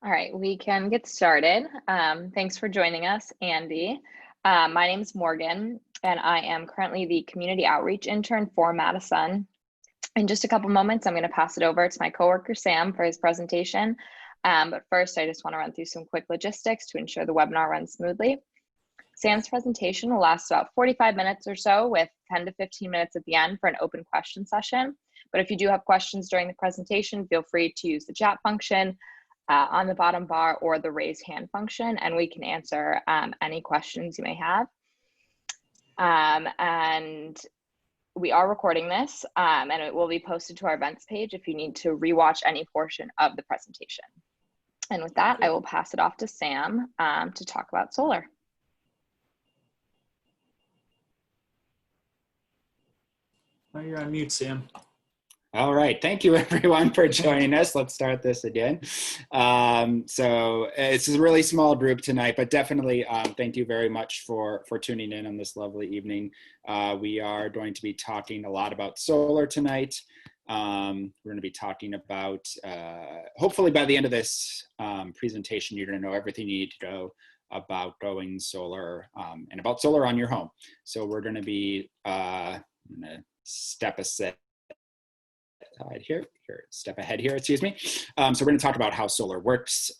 All right, we can get started. Thanks for joining us, Andy. My name is Morgan, and I am currently the community outreach intern for MadiSUN. In just a couple moments, I'm going to pass it over to my coworker, Sam, for his presentation. But first, I just want to run through some quick logistics to ensure the webinar runs smoothly. Sam's presentation will last about 45 minutes or so, with 10 to 15 minutes at the end for an open question session. But if you do have questions during the presentation, feel free to use the chat function on the bottom bar or the raise hand function, and we can answer any questions you may have. And we are recording this, and it will be posted to our events page if you need to rewatch any portion of the presentation. And with that, I will pass it off to Sam to talk about solar. Oh, you're on mute, Sam. All right, thank you everyone for joining us. Let's start this again. So it's a really small group tonight, but definitely thank you very much for tuning in on this lovely evening. We are going to be talking a lot about solar tonight. We're going to be talking about, hopefully by the end of this presentation, you're going to know everything you need to know about going solar and about solar on your home. So we're going to be, I'm going to step ahead here, excuse me. So we're going to talk about how solar works.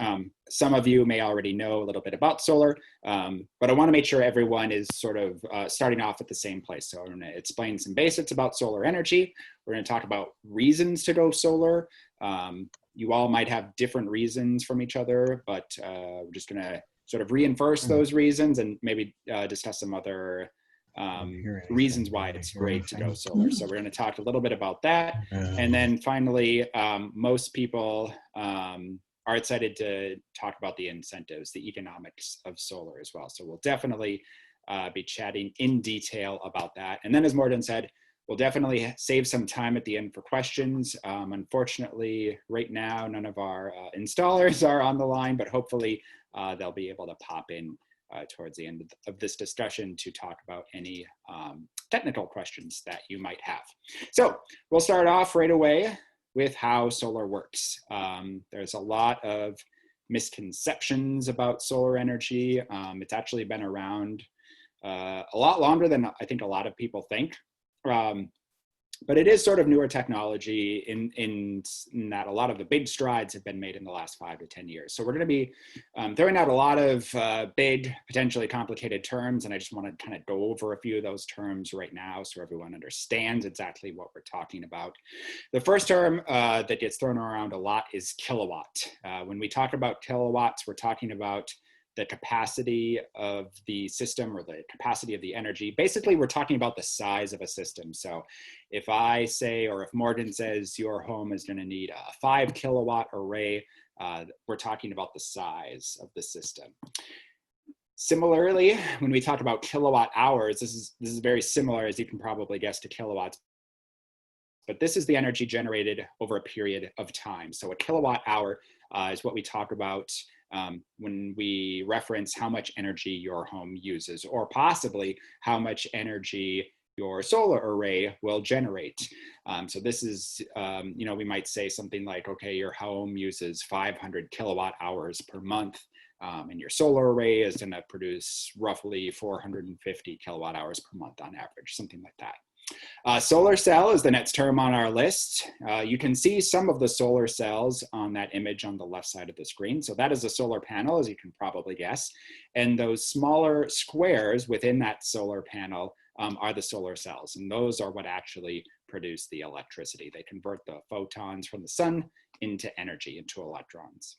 Some of you may already know a little bit about solar, but I want to make sure everyone is sort of starting off at the same place. So I'm going to explain some basics about solar energy. We're going to talk about reasons to go solar. You all might have different reasons from each other, but we're just going to sort of reinforce those reasons and maybe discuss some other reasons why it's great to go solar. So we're going to talk a little bit about that. And then finally, most people are excited to talk about the incentives, the economics of solar as well. So we'll definitely be chatting in detail about that. And then as Morgan said, we'll definitely save some time at the end for questions. Unfortunately, right now, none of our installers are on the line, but hopefully they'll be able to pop in towards the end of this discussion to talk about any technical questions that you might have. So we'll start off right away with how solar works. There's a lot of misconceptions about solar energy. It's actually been around a lot longer than I think a lot of people think. But it is sort of newer technology in that a lot of the big strides have been made in the last 5 to 10 years. So we're going to be throwing out a lot of big, potentially complicated terms, and I just want to kind of go over a few of those terms right now so everyone understands exactly what we're talking about. The first term that gets thrown around a lot is kilowatt. When we talk about kilowatts, we're talking about the capacity of the system or the capacity of the energy. Basically, we're talking about the size of a system. So if I say, or if Morgan says your home is going to need a 5 kilowatt array, we're talking about the size of the system. Similarly, when we talk about kilowatt hours, this is very similar, as you can probably guess, to kilowatts. But this is the energy generated over a period of time. So a kilowatt hour is what we talk about when we reference how much energy your home uses, or possibly how much energy your solar array will generate. So this is, we might say something like, okay, your home uses 500 kilowatt hours per month, and your solar array is going to produce roughly 450 kilowatt hours per month on average, something like that. Solar cell is the next term on our list. You can see some of the solar cells on that image on the left side of the screen. So that is a solar panel, as you can probably guess. And those smaller squares within that solar panel are the solar cells. And those are what actually produce the electricity. They convert the photons from the sun into energy, into electrons.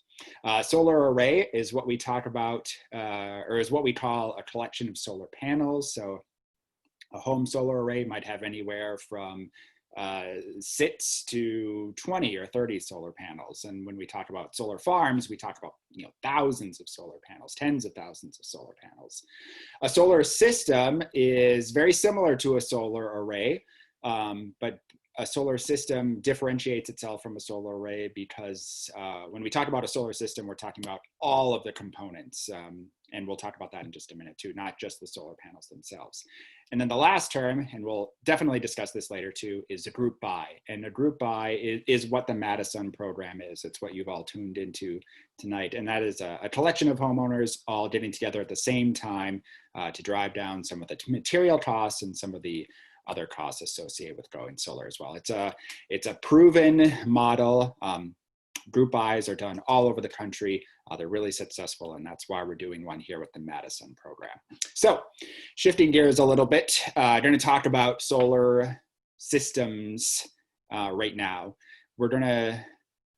Solar array is what we talk about, or is what we call a collection of solar panels. So a home solar array might have anywhere from 6 to 20 or 30 solar panels. And when we talk about solar farms, we talk about thousands of solar panels, tens of thousands of solar panels. A solar system is very similar to a solar array, but a solar system differentiates itself from a solar array because when we talk about a solar system, we're talking about all of the components. And we'll talk about that in just a minute too, not just the solar panels themselves. And then the last term, and we'll definitely discuss this later too, is a group buy. And a group buy is what the MadiSUN program is. It's what you've all tuned into tonight. And that is a collection of homeowners all getting together at the same time to drive down some of the material costs and some of the other costs associated with going solar as well. It's a proven model. Group buys are done all over the country. They're really successful, and that's why we're doing one here with the MadiSUN program. So shifting gears a little bit, I'm going to talk about solar systems right now. We're going to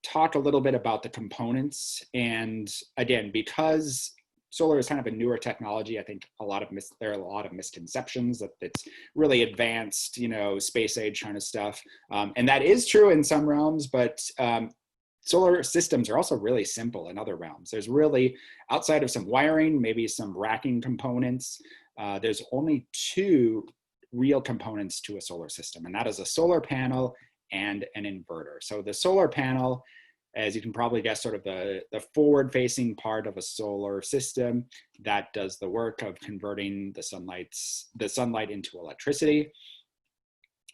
talk a little bit about the components. And again, because solar is kind of a newer technology, I think there are a lot of misconceptions that it's really advanced, you know, space age kind of stuff. And that is true in some realms, but solar systems are also really simple in other realms. There's really, outside of some wiring, maybe some racking components, there's only two real components to a solar system, and that is a solar panel and an inverter. So the solar panel, as you can probably guess, sort of the forward-facing part of a solar system that does the work of converting the sunlight into electricity.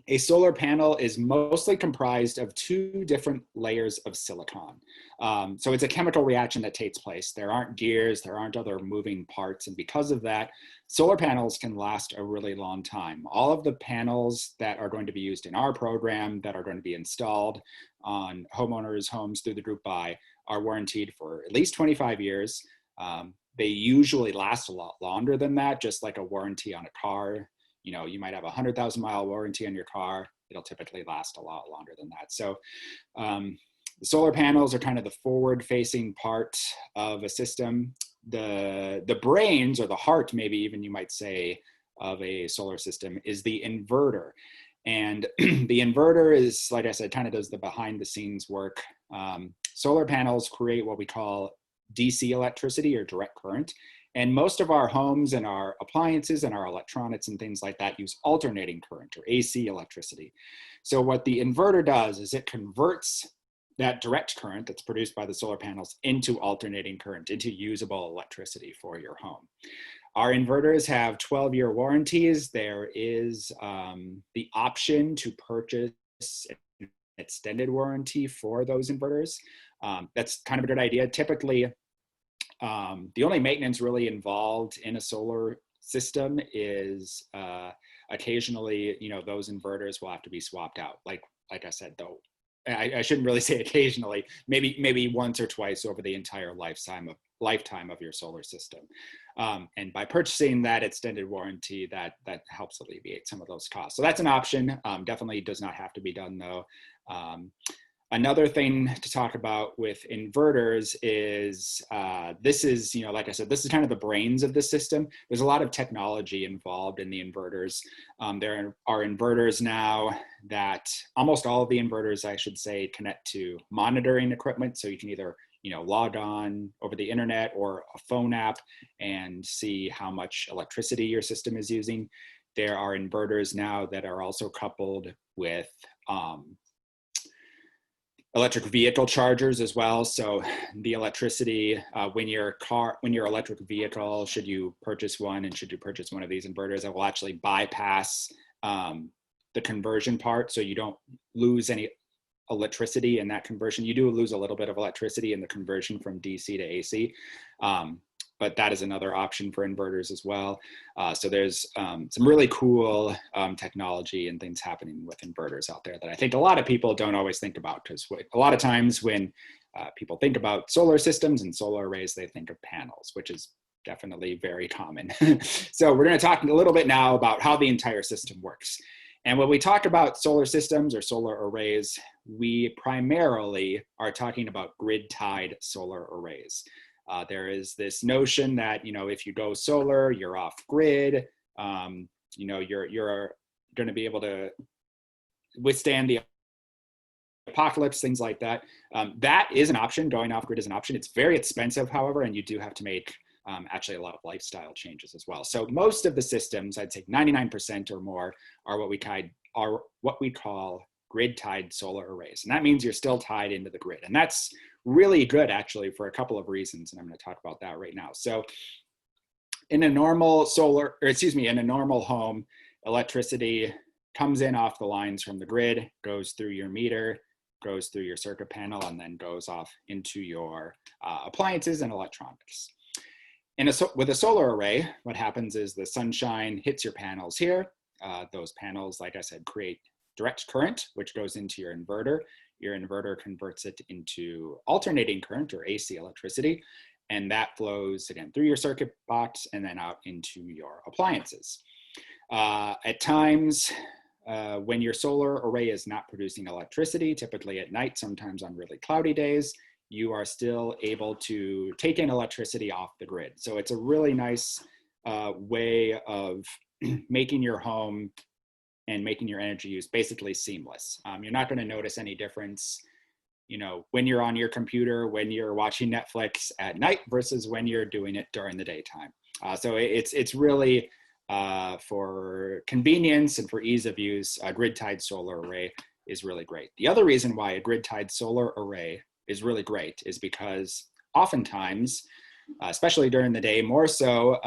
A solar panel is mostly comprised of two different layers of silicon. So it's a chemical reaction that takes place. There aren't gears, there aren't other moving parts. And because of that, solar panels can last a really long time. All of the panels that are going to be used in our program that are going to be installed on homeowners' homes through the group buy are warranted for at least 25 years. They usually last a lot longer than that, just like a warranty on a car. You know, you might have a 100,000 mile warranty on your car. It'll typically last a lot longer than that. So the solar panels are kind of the forward-facing part of a system. The brains, or the heart, maybe even you might say, of a solar system is the inverter. And the inverter is, like I said, kind of does the behind-the-scenes work. Solar panels create what we call DC electricity, or direct current. And most of our homes and our appliances and our electronics and things like that use alternating current, or AC electricity. So what the inverter does is it converts that direct current that's produced by the solar panels into alternating current, into usable electricity for your home. Our inverters have 12-year warranties. There is the option to purchase an extended warranty for those inverters. That's kind of a good idea. Typically, the only maintenance really involved in a solar system is occasionally, you know, those inverters will have to be swapped out. Like I said, though, I shouldn't really say occasionally, maybe once or twice over the entire lifetime of your solar system. And by purchasing that extended warranty, that helps alleviate some of those costs. So that's an option. Definitely does not have to be done though. Another thing to talk about with inverters is this is, you know, like I said, this is kind of the brains of the system. There's a lot of technology involved in the inverters. There are inverters now that, almost all of the inverters, I should say, connect to monitoring equipment. So you can either, you know, log on over the internet or a phone app and see how much electricity your system is using. There are inverters now that are also coupled with electric vehicle chargers as well. So the electricity, when your electric vehicle, should you purchase one, and should you purchase one of these inverters, it will actually bypass the conversion part. So you don't lose any electricity in that conversion. You do lose a little bit of electricity in the conversion from DC to AC. But that is another option for inverters as well. So there's some really cool technology and things happening with inverters out there that I think a lot of people don't always think about, because a lot of times when people think about solar systems and solar arrays, they think of panels, which is definitely very common. So we're going to talk a little bit now about how the entire system works. And when we talk about solar systems or solar arrays, we primarily are talking about grid-tied solar arrays. There is this notion that, you know, if you go solar, you're off grid, you know, you're going to be able to withstand the apocalypse, things like that. That is an option. Going off grid is an option. It's very expensive, however, and you do have to make actually a lot of lifestyle changes as well. So most of the systems, I'd say 99% or more, are what we call grid-tied solar arrays. And that means you're still tied into the grid. And that's really good, actually, for a couple of reasons. And I'm going to talk about that right now. So in a normal in a normal home, electricity comes in off the lines from the grid, goes through your meter, goes through your circuit panel, and then goes off into your appliances and electronics. With a solar array, what happens is the sunshine hits your panels here. Those panels, like I said, create direct current, which goes into your inverter. Your inverter converts it into alternating current, or AC electricity, and that flows again through your circuit box and then out into your appliances. At times, when your solar array is not producing electricity, typically at night, sometimes on really cloudy days, you are still able to take in electricity off the grid. So it's a really nice way of making your home and making your energy use basically seamless. You're not going to notice any difference, when you're on your computer, when you're watching Netflix at night versus when you're doing it during the daytime. So it's really, for convenience and for ease of use, a grid-tied solar array is really great. The other reason why a grid-tied solar array is really great is because oftentimes, especially during the day, more so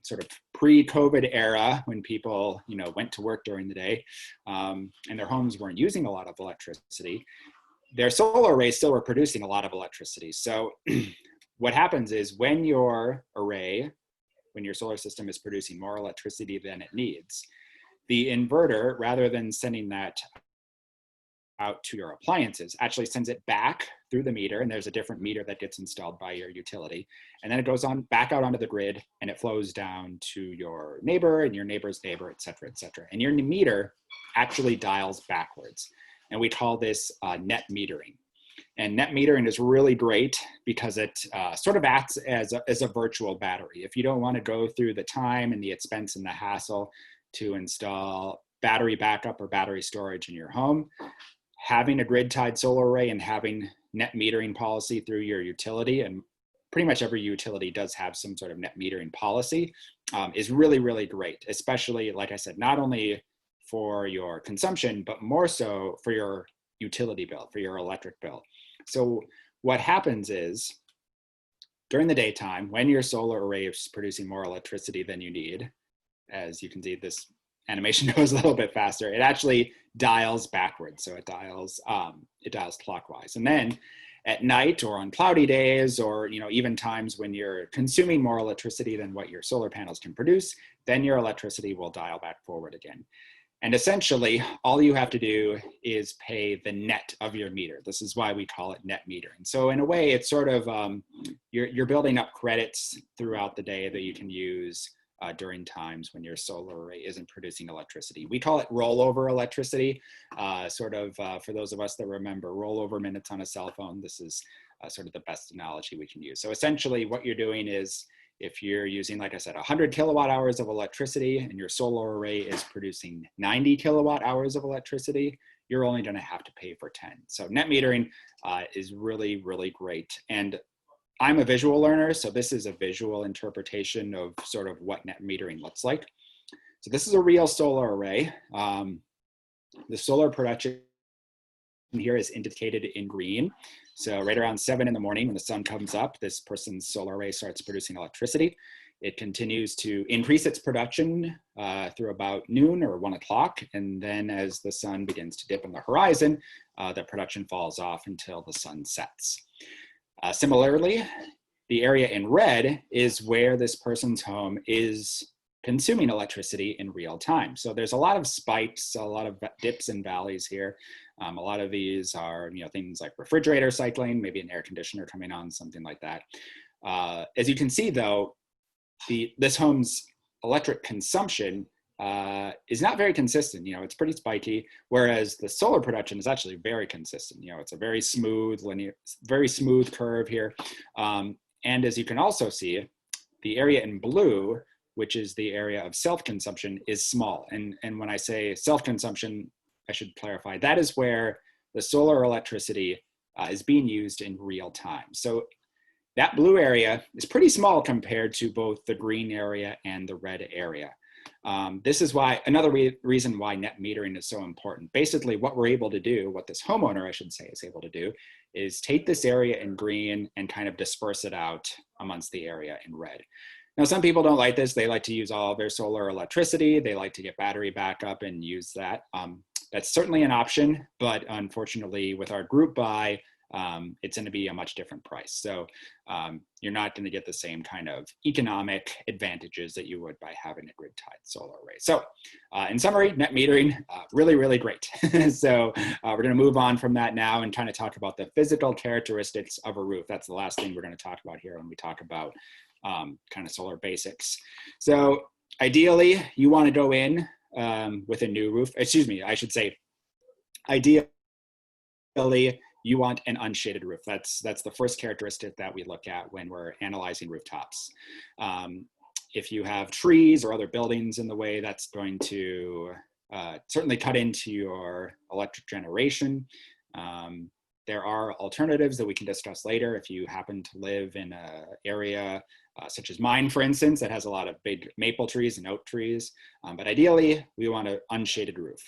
sort of pre-COVID era, when people went to work during the day and their homes weren't using a lot of electricity, their solar arrays still were producing a lot of electricity. So what happens is when your solar system is producing more electricity than it needs, the inverter, rather than sending that out to your appliances, actually sends it back through the meter, and there's a different meter that gets installed by your utility, and then it goes on back out onto the grid, and it flows down to your neighbor and your neighbor's neighbor, et cetera, and your meter actually dials backwards, and we call this net metering. And net metering is really great because it sort of acts as a virtual battery. If you don't want to go through the time and the expense and the hassle to install battery backup or battery storage in your home, having a grid-tied solar array and having net metering policy through your utility, and pretty much every utility does have some sort of net metering policy, is really, really great, especially, like I said, not only for your consumption, but more so for your utility bill, for your electric bill. So what happens is, during the daytime, when your solar array is producing more electricity than you need, as you can see, this animation goes a little bit faster, it actually dials backwards. So it dials clockwise. And then at night or on cloudy days, or even times when you're consuming more electricity than what your solar panels can produce, then your electricity will dial back forward again. And essentially, all you have to do is pay the net of your meter. This is why we call it net metering. So in a way, it's sort of, you're building up credits throughout the day that you can use during times when your solar array isn't producing electricity. We call it rollover electricity, for those of us that remember rollover minutes on a cell phone. This is sort of the best analogy we can use. So essentially what you're doing is, if you're using, like I said, 100 kilowatt hours of electricity and your solar array is producing 90 kilowatt hours of electricity, you're only going to have to pay for 10. So net metering is really, really great. And I'm a visual learner, so this is a visual interpretation of sort of what net metering looks like. So this is a real solar array. The solar production here is indicated in green. So right around 7 in the morning, when the sun comes up, this person's solar array starts producing electricity. It continues to increase its production through about noon or 1 o'clock. And then as the sun begins to dip on the horizon, the production falls off until the sun sets. Similarly, the area in red is where this person's home is consuming electricity in real time. So there's a lot of spikes, a lot of dips and valleys here. A lot of these are, things like refrigerator cycling, maybe an air conditioner coming on, something like that. As you can see, though, this home's electric consumption is not very consistent. It's pretty spiky, whereas the solar production is actually very consistent. It's a very smooth, linear, very smooth curve here. And as you can also see, the area in blue, which is the area of self-consumption, is small. And when I say self-consumption, I should clarify, that is where the solar electricity is being used in real time. So that blue area is pretty small compared to both the green area and the red area. This is why another reason why net metering is so important. Basically, what we're able to do, what this homeowner, I should say, is able to do, is take this area in green and kind of disperse it out amongst the area in red. Now, some people don't like this. They like to use all their solar electricity. They like to get battery backup and use that. That's certainly an option, but unfortunately, with our group buy, it's going to be a much different price. So you're not going to get the same kind of economic advantages that you would by having a grid-tied solar array. So in summary, net metering, really, really great. So we're going to move on from that now and kind of talk about the physical characteristics of a roof. That's the last thing we're going to talk about here when we talk about kind of solar basics. So ideally, you want to go in with a new roof. Excuse me, I should say, ideally, you want an unshaded roof. That's the first characteristic that we look at when we're analyzing rooftops. If you have trees or other buildings in the way, that's going to certainly cut into your electric generation. There are alternatives that we can discuss later. If you happen to live in an area such as mine, for instance, that has a lot of big maple trees and oak trees. But ideally, we want an unshaded roof.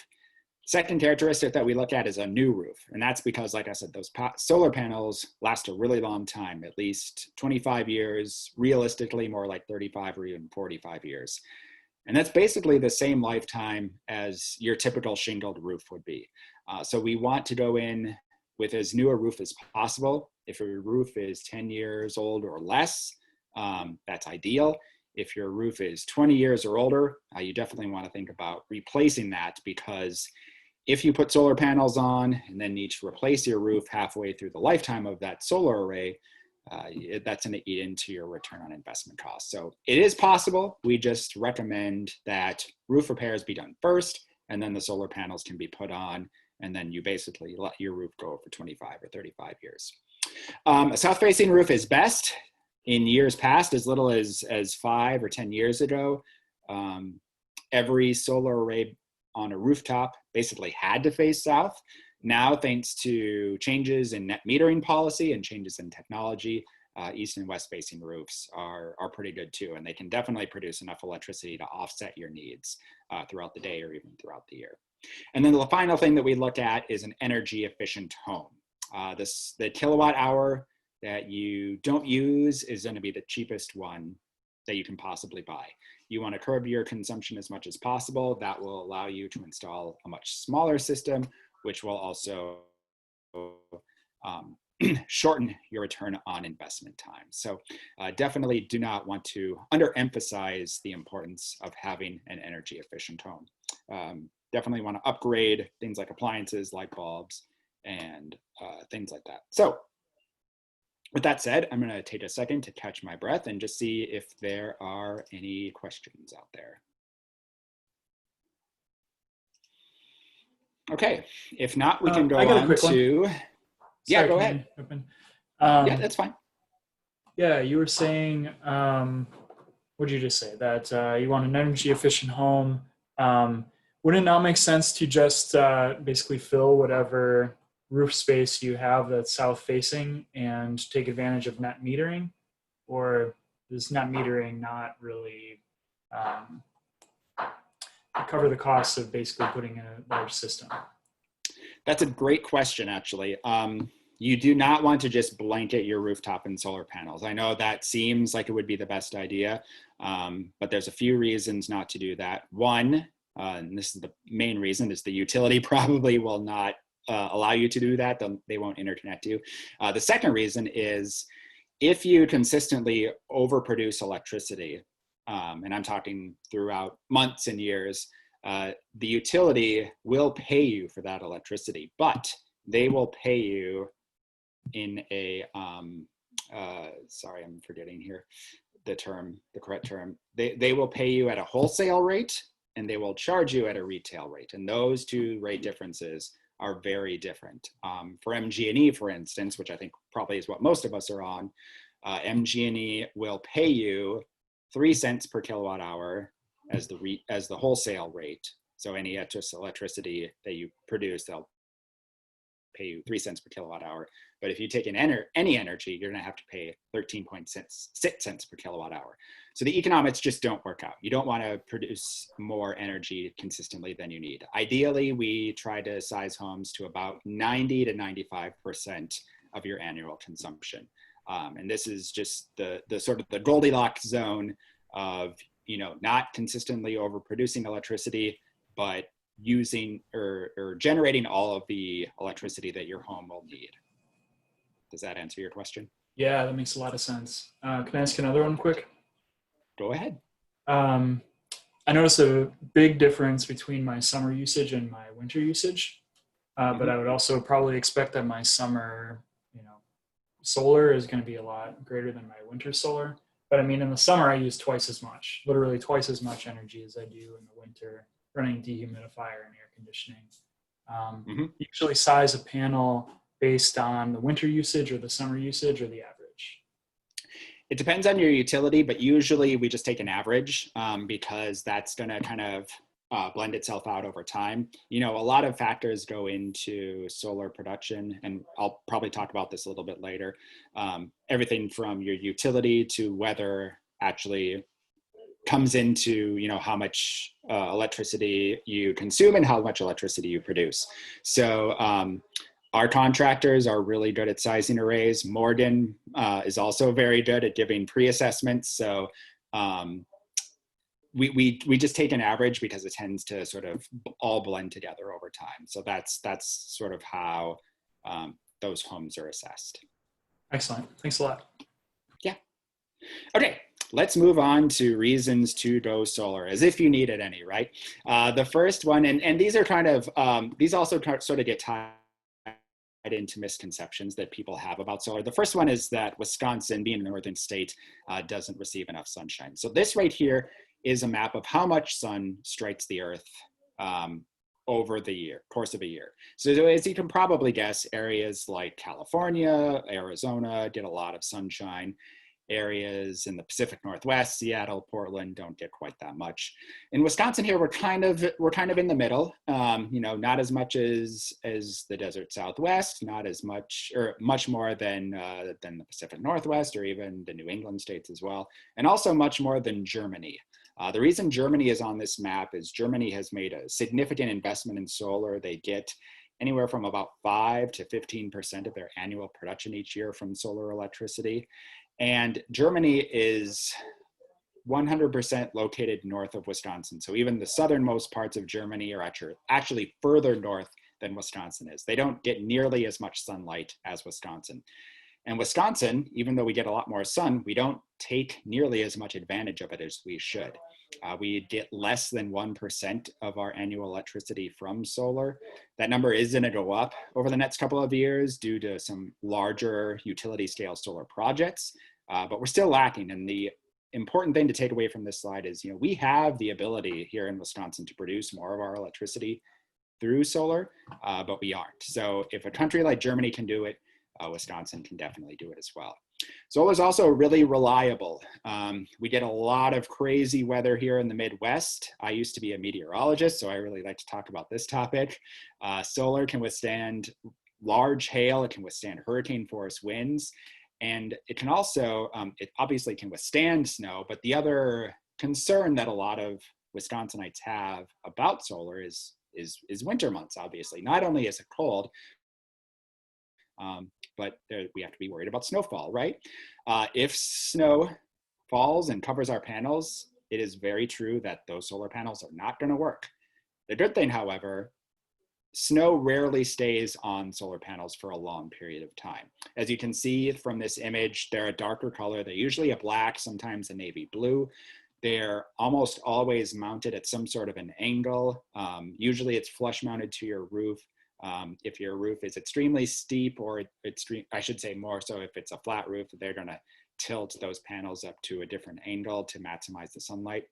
Second characteristic that we look at is a new roof. And that's because, like I said, those solar panels last a really long time, at least 25 years, realistically more like 35 or even 45 years. And that's basically the same lifetime as your typical shingled roof would be. So we want to go in with as new a roof as possible. If your roof is 10 years old or less, that's ideal. If your roof is 20 years or older, you definitely want to think about replacing that, because if you put solar panels on and then need to replace your roof halfway through the lifetime of that solar array, that's going to eat into your return on investment costs. So it is possible. We just recommend that roof repairs be done first, and then the solar panels can be put on, and then you basically let your roof go for 25 or 35 years. A south-facing roof is best. In years past, as little as 5 or 10 years ago, every solar array on a rooftop basically had to face south. Now, thanks to changes in net metering policy and changes in technology, east and west facing roofs are pretty good too. And they can definitely produce enough electricity to offset your needs throughout the day or even throughout the year. And then the final thing that we look at is an energy efficient home. The kilowatt hour that you don't use is going to be the cheapest one that you can possibly buy. You want to curb your consumption as much as possible. That will allow you to install a much smaller system, which will also shorten your return on investment time. So definitely do not want to underemphasize the importance of having an energy efficient home. Definitely want to upgrade things like appliances, light bulbs, and things like that. So with that said, I'm going to take a second to catch my breath and just see if there are any questions out there. Okay, if not, we can go on to. Yeah, Sorry, go ahead. Yeah, that's fine. Yeah, you were saying, what did you just say? That you want an energy efficient home. Would it not make sense to just basically fill whatever roof space you have that's south facing and take advantage of net metering? Or does net metering not really cover the costs of basically putting in a large system? That's a great question, actually. You do not want to just blanket your rooftop in solar panels. I know that seems like it would be the best idea, but there's a few reasons not to do that. One, and this is the main reason, is the utility probably will not allow you to do that. They won't interconnect you. The second reason is if you consistently overproduce electricity, and I'm talking throughout months and years, the utility will pay you for that electricity, but they will pay you in a, sorry, I'm forgetting here the correct term. They will pay you at a wholesale rate and they will charge you at a retail rate. And those two rate differences are very different. For MG&E, for instance, which I think probably is what most of us are on, MG&E will pay you 3 cents per kilowatt hour as the wholesale rate. So any excess electricity that you produce, they'll pay you 3 cents per kilowatt hour. But if you take in any energy, you're going to have to pay 13.6 cents per kilowatt hour. So the economics just don't work out. You don't want to produce more energy consistently than you need. Ideally, we try to size homes to about 90 to 95% of your annual consumption. And this is just the sort of the Goldilocks zone of, not consistently overproducing electricity, but using or generating all of the electricity that your home will need. Does that answer your question? Yeah, that makes a lot of sense. Can I ask another one quick? Go ahead. I noticed a big difference between my summer usage and my winter usage, but I would also probably expect that my summer, solar is going to be a lot greater than my winter solar. But I mean, in the summer, I use twice as much, literally twice as much energy as I do in the winter, running dehumidifier and air conditioning. Usually size a panel based on the winter usage or the summer usage or the average. It depends on your utility, but usually we just take an average because that's going to kind of blend itself out over time. A lot of factors go into solar production, and I'll probably talk about this a little bit later. Everything from your utility to weather actually comes into, how much electricity you consume and how much electricity you produce. So our contractors are really good at sizing arrays. Morgan is also very good at giving pre-assessments. So we just take an average because it tends to sort of all blend together over time. So that's sort of how those homes are assessed. Excellent. Thanks a lot. Yeah. Okay. Let's move on to reasons to go solar, as if you needed any, right? The first one, and these are kind of, these also sort of get tied into misconceptions that people have about solar. The first one is that Wisconsin, being a northern state, doesn't receive enough sunshine. So this right here is a map of how much sun strikes the earth over the course of a year. So as you can probably guess, areas like California, Arizona get a lot of sunshine. Areas in the Pacific Northwest, Seattle, Portland, don't get quite that much. In Wisconsin here, we're kind of in the middle. Not as much as the desert Southwest, not as much, or much more than the Pacific Northwest, or even the New England states as well, and also much more than Germany. The reason Germany is on this map is Germany has made a significant investment in solar. They get anywhere from about 5 to 15% of their annual production each year from solar electricity. And Germany is 100% located north of Wisconsin. So even the southernmost parts of Germany are actually further north than Wisconsin is. They don't get nearly as much sunlight as Wisconsin. And Wisconsin, even though we get a lot more sun, we don't take nearly as much advantage of it as we should. We get less than 1% of our annual electricity from solar. That number is going to go up over the next couple of years due to some larger utility scale solar projects, but we're still lacking. And the important thing to take away from this slide is, we have the ability here in Wisconsin to produce more of our electricity through solar, but we aren't. So if a country like Germany can do it, Wisconsin can definitely do it as well. Solar is also really reliable. We get a lot of crazy weather here in the Midwest. I used to be a meteorologist, so I really like to talk about this topic. Solar can withstand large hail, it can withstand hurricane force winds, and it can also, it obviously can withstand snow, but the other concern that a lot of Wisconsinites have about solar is winter months, obviously. Not only is it cold, but we have to be worried about snowfall, right? If snow falls and covers our panels, it is very true that those solar panels are not going to work. The good thing, however, snow rarely stays on solar panels for a long period of time. As you can see from this image, they're a darker color. They're usually a black, sometimes a navy blue. They're almost always mounted at some sort of an angle. Usually it's flush mounted to your roof. If your roof is extremely steep, or I should say more so if it's a flat roof, they're going to tilt those panels up to a different angle to maximize the sunlight.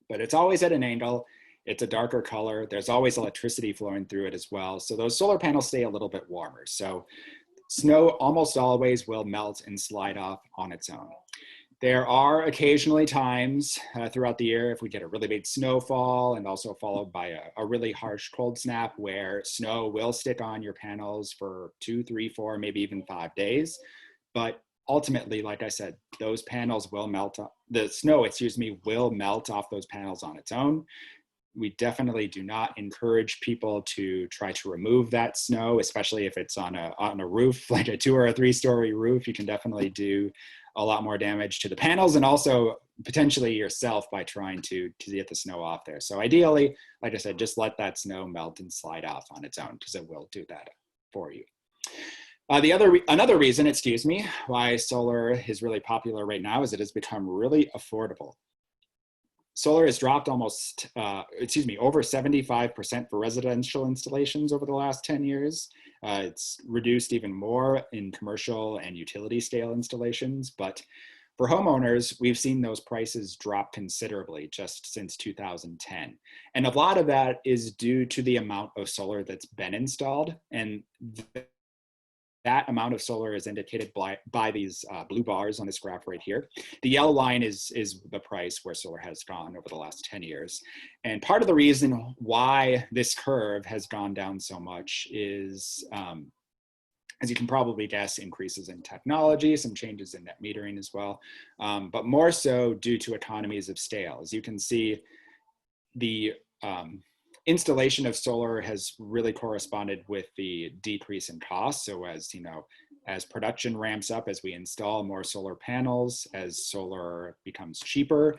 But it's always at an angle. It's a darker color. There's always electricity flowing through it as well. So those solar panels stay a little bit warmer. So snow almost always will melt and slide off on its own. There are occasionally times throughout the year, if we get a really big snowfall and also followed by a really harsh cold snap, where snow will stick on your panels for 2, 3, 4, maybe even 5 days. But ultimately, like I said, those panels will melt, the snow, will melt off those panels on its own. We definitely do not encourage people to try to remove that snow, especially if it's on a roof, like a 2 or 3 story roof. You can definitely do a lot more damage to the panels and also potentially yourself by trying to get the snow off there. So ideally, like I said, just let that snow melt and slide off on its own, because it will do that for you. Another reason, why solar is really popular right now is it has become really affordable. Solar has dropped over 75% for residential installations over the last 10 years. It's reduced even more in commercial and utility scale installations, but for homeowners, we've seen those prices drop considerably just since 2010. And a lot of that is due to the amount of solar that's been installed, and that amount of solar is indicated by these blue bars on this graph right here. The yellow line is the price where solar has gone over the last 10 years. And part of the reason why this curve has gone down so much is, as you can probably guess, increases in technology, some changes in net metering as well, but more so due to economies of scale. As you can see, the installation of solar has really corresponded with the decrease in cost. So as production ramps up, as we install more solar panels, as solar becomes cheaper,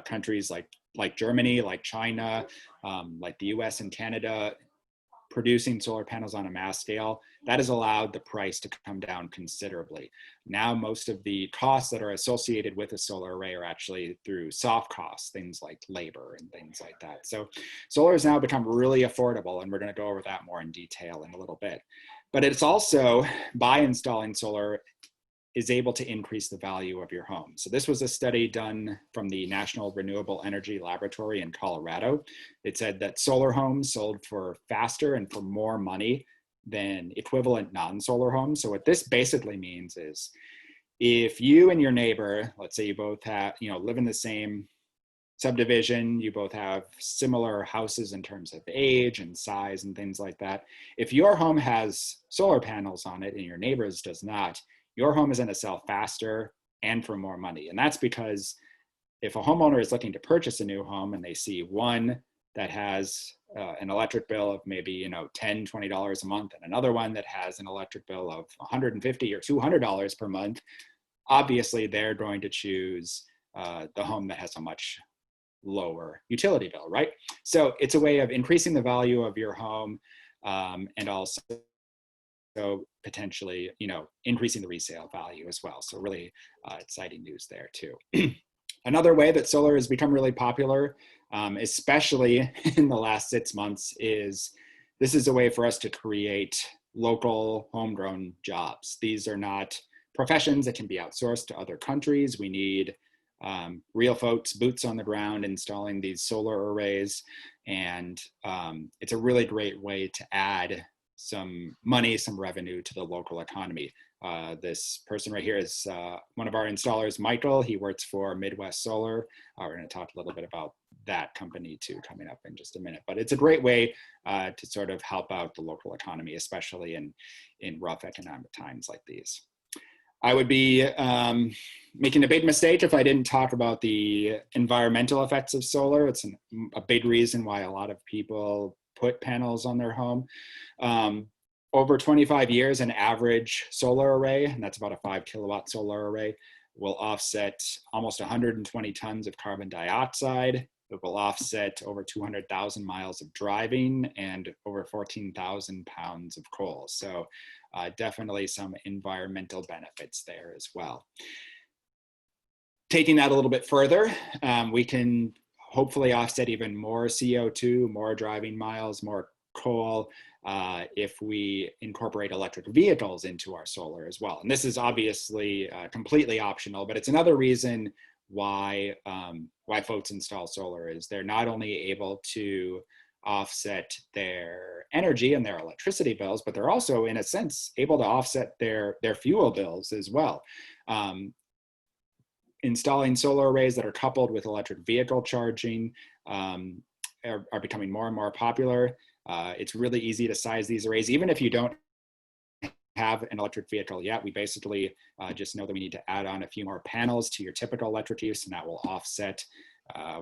countries like Germany, like China, like the US and Canada, producing solar panels on a mass scale, that has allowed the price to come down considerably. Now, most of the costs that are associated with a solar array are actually through soft costs, things like labor and things like that. So solar has now become really affordable, and we're going to go over that more in detail in a little bit. But it's also, by installing solar, is able to increase the value of your home. So this was a study done from the National Renewable Energy Laboratory in Colorado. It said that solar homes sold for faster and for more money than equivalent non-solar homes. So what this basically means is, if you and your neighbor, let's say you both have, live in the same subdivision, you both have similar houses in terms of age and size and things like that. If your home has solar panels on it and your neighbor's does not, your home is going to sell faster and for more money. And that's because if a homeowner is looking to purchase a new home and they see one that has an electric bill of maybe $10, $20 a month, and another one that has an electric bill of $150 or $200 per month, obviously they're going to choose the home that has a much lower utility bill, right? So it's a way of increasing the value of your home, and also potentially, increasing the resale value as well. So really exciting news there too. Another way that solar has become really popular, especially in the last 6 months, is this is a way for us to create local homegrown jobs. These are not professions that can be outsourced to other countries. We need real folks, boots on the ground, installing these solar arrays. And it's a really great way to add some money, some revenue to the local economy. This person right here is one of our installers, Michael. He works for Midwest Solar. We're going to talk a little bit about that company too coming up in just a minute. But it's a great way to sort of help out the local economy, especially in rough economic times like these. I would be making a big mistake if I didn't talk about the environmental effects of solar. It's a big reason why a lot of people put panels on their home. Over 25 years, an average solar array, and that's about a 5 kilowatt solar array, will offset almost 120 tons of carbon dioxide. It will offset over 200,000 miles of driving and over 14,000 pounds of coal. So definitely some environmental benefits there as well. Taking that a little bit further, we can hopefully offset even more CO2, more driving miles, more coal, if we incorporate electric vehicles into our solar as well. And this is obviously completely optional, but it's another reason why folks install solar. Is they're not only able to offset their energy and their electricity bills, but they're also, in a sense, able to offset their fuel bills as well. Installing solar arrays that are coupled with electric vehicle charging are becoming more and more popular. It's really easy to size these arrays, even if you don't have an electric vehicle yet, we basically just know that we need to add on a few more panels to your typical electric use, and that will offset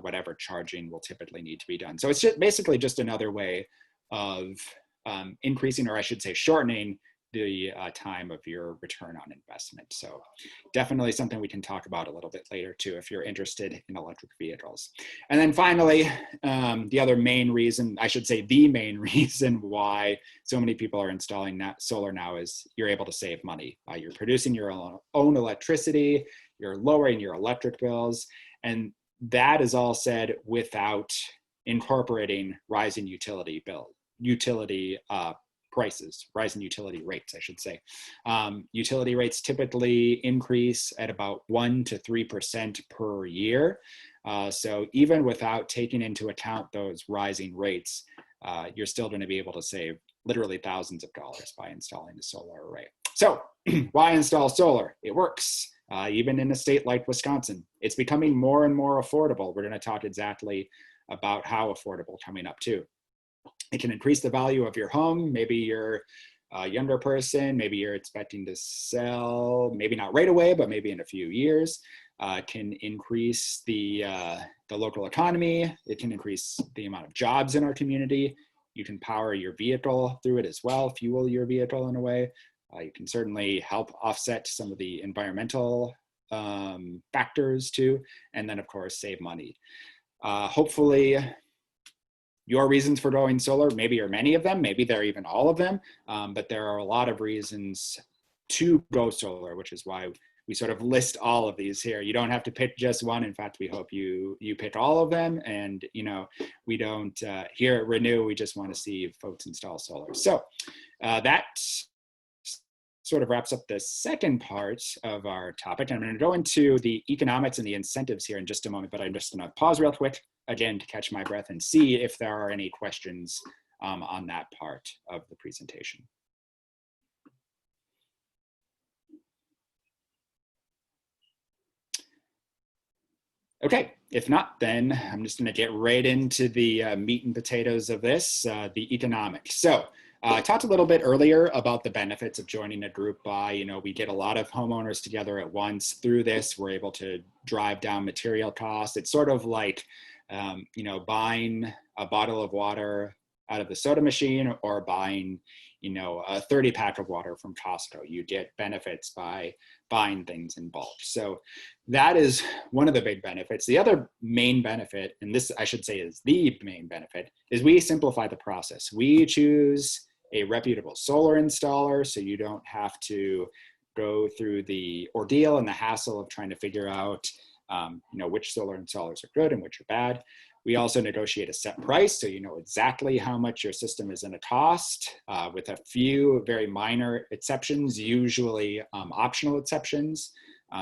whatever charging will typically need to be done. So it's just basically just another way of increasing, or I should say shortening, the time of your return on investment. So definitely something we can talk about a little bit later too, if you're interested in electric vehicles. And then finally, the other main reason, I should say the main reason why so many people are installing solar now is you're able to save money. You're producing your own electricity, you're lowering your electric bills, and that is all said without incorporating rising utility prices, rising utility rates, I should say. Utility rates typically increase at about 1 to 3% per year. So even without taking into account those rising rates, you're still going to be able to save literally thousands of dollars by installing a solar array. So why install solar? It works. Even in a state like Wisconsin, it's becoming more and more affordable. We're going to talk exactly about how affordable coming up too. It can increase the value of your home. Maybe you're a younger person, maybe you're expecting to sell, maybe not right away, but maybe in a few years. It can increase the local economy. It can increase the amount of jobs in our community. You can power your vehicle through it as well, fuel your vehicle in a way. You can certainly help offset some of the environmental factors too. And then of course, save money. Hopefully, your reasons for going solar, maybe are many of them, maybe they're even all of them, but there are a lot of reasons to go solar, which is why we sort of list all of these here. You don't have to pick just one. In fact, we hope you pick all of them. And we don't, here at Renew, we just want to see folks install solar. So that sort of wraps up the second part of our topic. I'm going to go into the economics and the incentives here in just a moment, but I'm just going to pause real quick again to catch my breath and see if there are any questions on that part of the presentation. Okay, if not, then I'm just going to get right into the meat and potatoes of this, the economics. So I talked a little bit earlier about the benefits of joining a group buy. We get a lot of homeowners together at once. Through this, we're able to drive down material costs. It's sort of like, buying a bottle of water out of the soda machine or buying, a 30-pack of water from Costco. You get benefits by buying things in bulk. So that is one of the big benefits. The other main benefit, and this I should say is the main benefit, is we simplify the process. We choose a reputable solar installer, so you don't have to go through the ordeal and the hassle of trying to figure out which solar installers are good and which are bad. We also negotiate a set price, so you know exactly how much your system is going to cost, with a few very minor exceptions, usually optional exceptions.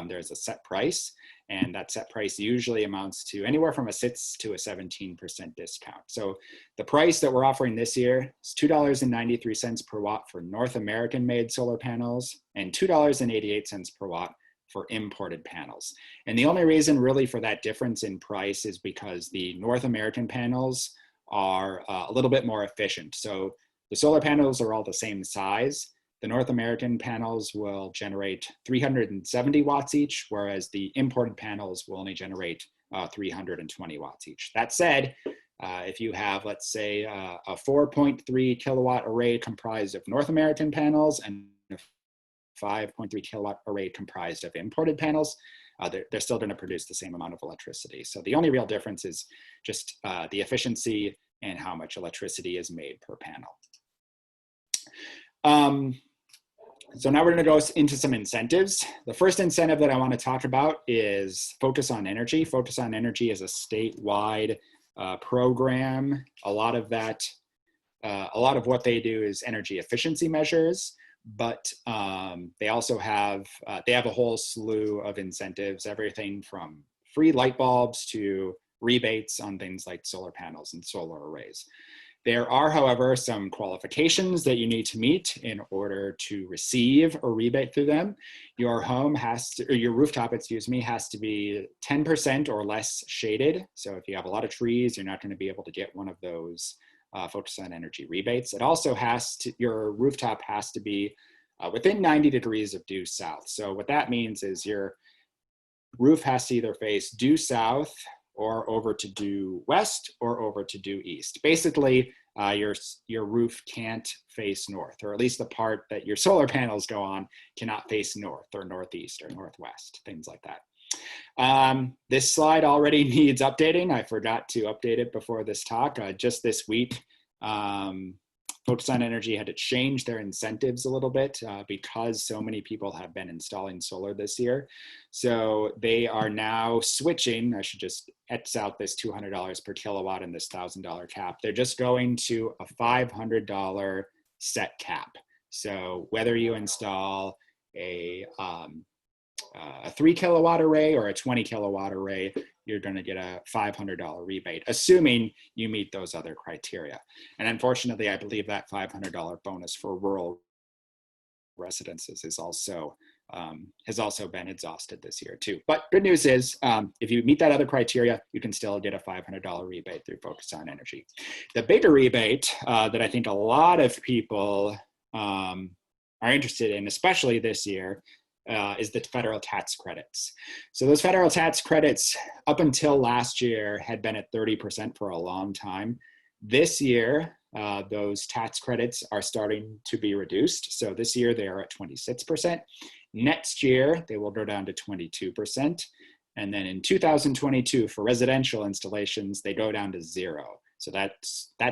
There's a set price, and that set price usually amounts to anywhere from a 6 to a 17% discount. So the price that we're offering this year is $2.93 per watt for North American made solar panels and $2.88 per watt for imported panels. And the only reason really for that difference in price is because the North American panels are a little bit more efficient. So the solar panels are all the same size. The North American panels will generate 370 watts each, whereas the imported panels will only generate 320 watts each. That said, if you have, let's say, a 4.3 kilowatt array comprised of North American panels and a 5.3 kilowatt array comprised of imported panels, they're still going to produce the same amount of electricity. So the only real difference is just the efficiency and how much electricity is made per panel. So now we're going to go into some incentives. The first incentive that I want to talk about is Focus on Energy. Focus on Energy is a statewide program. A lot of what they do is energy efficiency measures, but they also have a whole slew of incentives, everything from free light bulbs to rebates on things like solar panels and solar arrays. There are, however, some qualifications that you need to meet in order to receive a rebate through them. Your home has to, or your rooftop, has to be 10% or less shaded. So if you have a lot of trees, you're not going to be able to get one of those Focus on Energy rebates. It also your rooftop has to be within 90 degrees of due south. So what that means is your roof has to either face due south or over to due west or over to due east. Basically, your roof can't face north, or at least the part that your solar panels go on cannot face north or northeast or northwest, things like that. This slide already needs updating. I forgot to update it before this talk. Just this week, MadiSUN Energy had to change their incentives a little bit because so many people have been installing solar this year. So they are now switching. I should just X out this $200 per kilowatt and this $1,000 cap. They're just going to a $500 set cap. So whether you install a 3 kilowatt array or a 20 kilowatt array, you're going to get a $500 rebate, assuming you meet those other criteria. And unfortunately, I believe that $500 bonus for rural residences is also has also been exhausted this year too. But good news is, if you meet that other criteria, you can still get a $500 rebate through MadiSUN Energy. The bigger rebate that I think a lot of people are interested in, especially this year, is the federal tax credits. So those federal tax credits up until last year had been at 30% for a long time. This year, those tax credits are starting to be reduced. So this year they are at 26%. Next year, they will go down to 22%. And then in 2022, for residential installations, they go down to 0. So that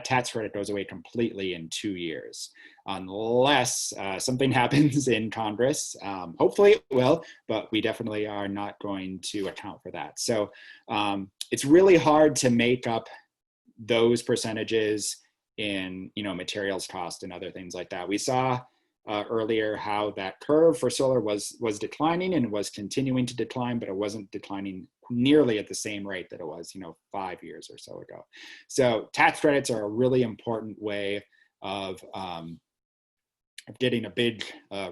tax credit goes away completely in 2 years, unless something happens in Congress. Hopefully it will, but we definitely are not going to account for that. So it's really hard to make up those percentages in materials cost and other things like that. We saw earlier how that curve for solar was declining and was continuing to decline, but it wasn't declining nearly at the same rate that it was 5 years or so ago. So tax credits are a really important way of getting a big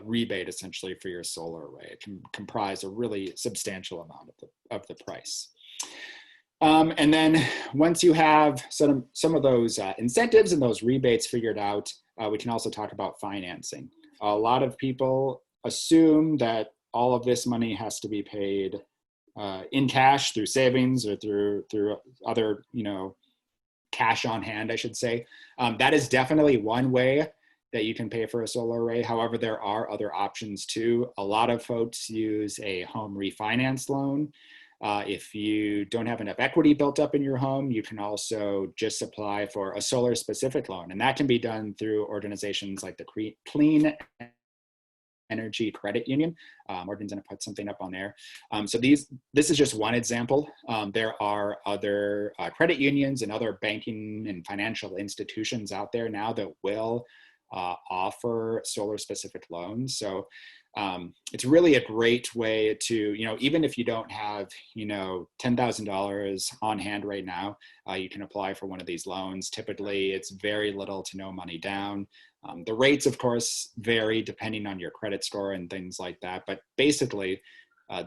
rebate essentially for your solar array. It can comprise a really substantial amount of the price. And then once you have some of those incentives and those rebates figured out, we can also talk about financing. A lot of people assume that all of this money has to be paid in cash through savings or through other, cash on hand, I should say. That is definitely one way that you can pay for a solar array. However, there are other options too. A lot of folks use a home refinance loan. If you don't have enough equity built up in your home, you can also just apply for a solar specific loan. And that can be done through organizations like the Clean Energy Credit Union. Morgan's gonna put something up on there. So this is just one example. There are other credit unions and other banking and financial institutions out there now that will offer solar specific loans. So it's really a great way to, even if you don't have, $10,000 on hand right now, you can apply for one of these loans. Typically, it's very little to no money down. The rates, of course, vary depending on your credit score and things like that. But basically,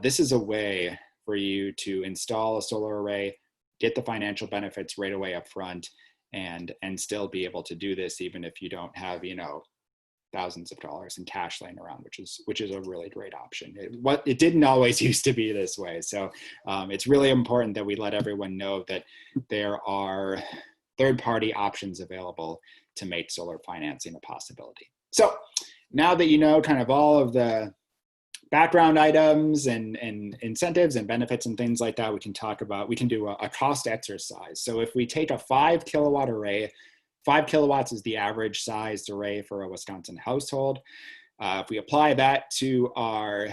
this is a way for you to install a solar array, get the financial benefits right away up front, and still be able to do this even if you don't have, thousands of dollars in cash laying around, which is a really great option. It didn't always used to be this way. So it's really important that we let everyone know that there are third-party options available to make solar financing a possibility. So now that you know kind of all of the background items and incentives and benefits and things like that, we can do a cost exercise. So if we take a 5 kilowatt array, 5 kilowatts is the average sized array for a Wisconsin household. If we apply that to our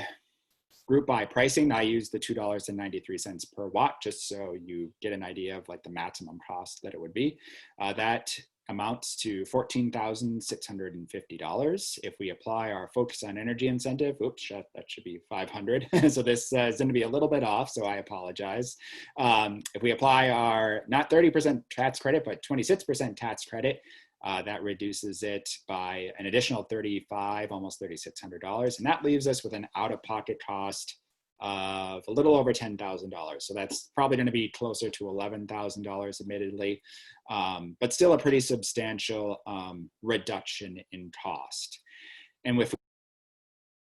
group buy pricing, I use the $2.93 per watt, just so you get an idea of like the maximum cost that it would be. That amounts to $14,650. If we apply our MadiSUN energy incentive, oops, that should be 500. So this is going to be a little bit off, so I apologize. If we apply our not 30% tax credit, but 26% tax credit, that reduces it by an additional almost $3,600. And that leaves us with an out-of-pocket cost of a little over $10,000. So that's probably going to be closer to $11,000 admittedly, but still a pretty substantial reduction in cost. And with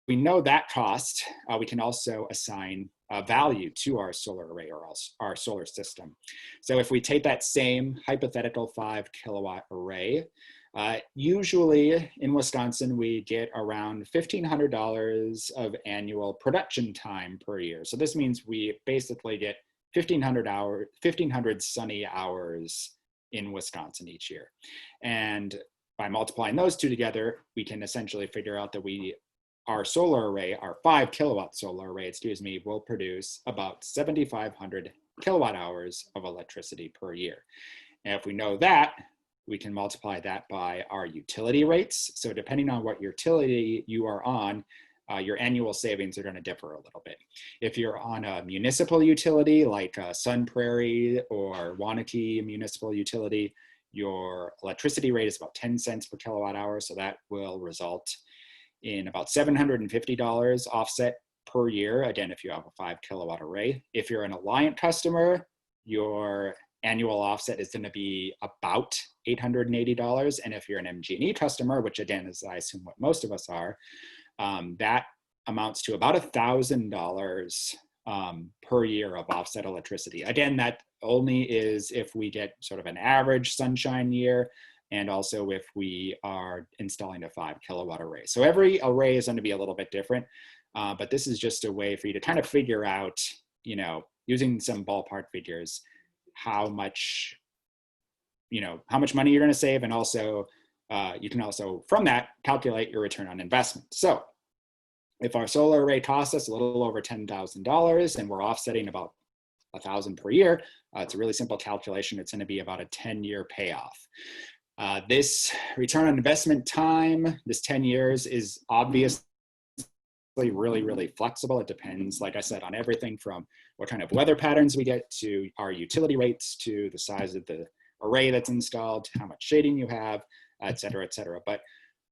we know that cost, we can also assign a value to our solar array or our solar system. So if we take that same hypothetical 5 kilowatt array, usually in Wisconsin, we get around $1,500 of annual production time per year. So this means we basically get 1,500 sunny hours in Wisconsin each year. And by multiplying those two together, we can essentially figure out that our solar array, our 5 kilowatt solar array, will produce about 7,500 kilowatt hours of electricity per year. And if we know that, we can multiply that by our utility rates. So depending on what utility you are on, your annual savings are going to differ a little bit. If you're on a municipal utility like Sun Prairie or Wanakee Municipal Utility, your electricity rate is about 10 cents per kilowatt hour. So that will result in about $750 offset per year. Again, if you have a 5 kilowatt array. If you're an Alliant customer, your annual offset is going to be about $880. And if you're an MG&E customer, which again is, I assume, what most of us are, that amounts to about $1,000 per year of offset electricity. Again, that only is if we get sort of an average sunshine year, and also if we are installing a 5 kilowatt array. So every array is going to be a little bit different, but this is just a way for you to kind of figure out, using some ballpark figures, how much money you're going to save, and also you can also from that calculate your return on investment. So if our solar array costs us a little over $10,000 and we're offsetting about $1,000 per year, it's a really simple calculation. It's going to be about a 10-year payoff. This return on investment time, this 10 years, is obviously really, really flexible. It depends, like I said, on everything from what kind of weather patterns we get, to our utility rates, to the size of the array that's installed, to how much shading you have, et cetera, et cetera. But